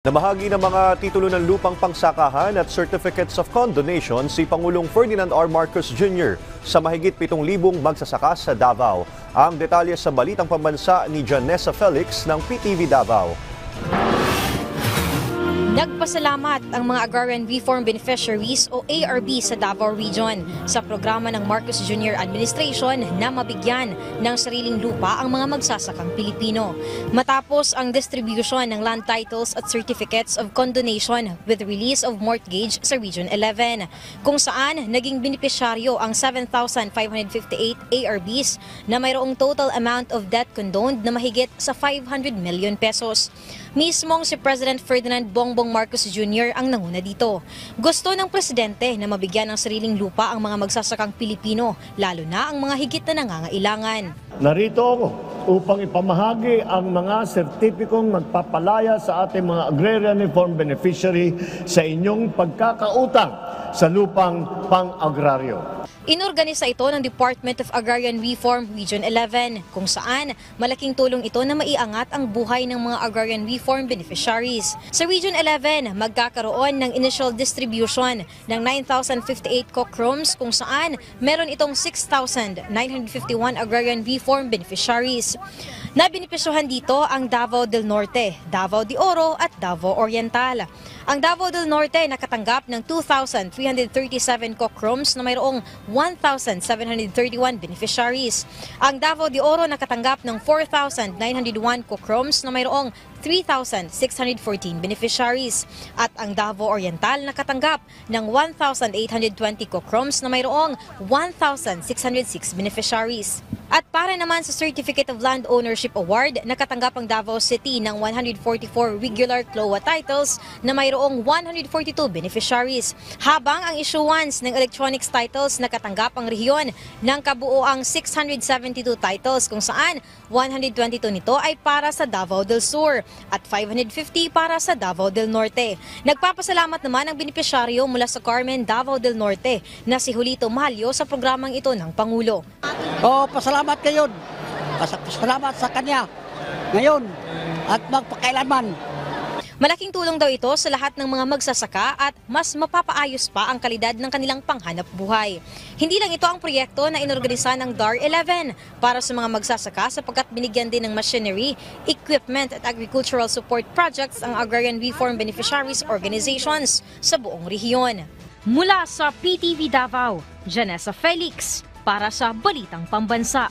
Namahagi ng mga titulo ng lupang pangsakahan at certificates of condonation si Pangulong Ferdinand R. Marcos Jr. sa mahigit 7,000 magsasaka sa Davao. Ang detalye sa balitang pambansa ni Janessa Felix ng PTV Davao. Nagpasalamat ang mga Agrarian Reform Beneficiaries o ARB sa Davao Region sa programa ng Marcos Jr. Administration na mabigyan ng sariling lupa ang mga magsasakang Pilipino. Matapos ang distribution ng land titles at certificates of condonation with release of mortgage sa Region 11, kung saan naging benepisyaryo ang 7,558 ARBs na mayroong total amount of debt condoned na mahigit sa 500 million pesos. Mismong si President Ferdinand Bongbong Marcos Jr. ang nanguna dito. Gusto ng presidente na mabigyan ng sariling lupa ang mga magsasakang Pilipino, lalo na ang mga higit na nangangailangan. Narito ako upang ipamahagi ang mga sertipikong magpapalaya sa ating mga Agrarian Reform Beneficiary sa inyong pagkakautang sa lupang pang-agraryo. Inorganisa ito ng Department of Agrarian Reform Region 11, kung saan malaking tulong ito na maiangat ang buhay ng mga Agrarian Reform Beneficiaries. Sa Region 11, magkakaroon ng initial distribution ng 9,058 cockrooms, kung saan meron itong 6,951 Agrarian Reform Beneficiaries. Nabinipisyuhan dito ang Davao del Norte, Davao de Oro at Davao Oriental. Ang Davao del Norte nakatanggap ng 2,337 cockrooms na mayroong 1,731 beneficiaries. Ang Davao de Oro nakatanggap ng 4,901 cockrooms na mayroong 3,614 beneficiaries. At ang Davao Oriental nakatanggap ng 1,820 cockrooms na mayroong 1,606 beneficiaries. At para naman sa Certificate of Land Ownership Award, nakatanggap ang Davao City ng 144 regular CLOA titles na mayroong 142 beneficiaries. Habang ang issuance ng electronics titles, nakatanggap ang rehiyon ng kabuoang 672 titles, kung saan 122 nito ay para sa Davao del Sur at 550 para sa Davao del Norte. Nagpapasalamat naman ang benepisyaryo mula sa Carmen, Davao del Norte na si Julito Mahalyo sa programang ito ng Pangulo. Pasalamat kayo. Pasalamat sa kanya ngayon at magpakailanman. Malaking tulong daw ito sa lahat ng mga magsasaka at mas mapapaayos pa ang kalidad ng kanilang panghanap buhay. Hindi lang ito ang proyekto na inorganisa ng DAR 11 para sa mga magsasaka, sapagkat binigyan din ng machinery, equipment at agricultural support projects ang Agrarian Reform Beneficiaries Organizations sa buong rehiyon. Mula sa PTV Davao, Janessa Felix para sa Balitang Pambansa.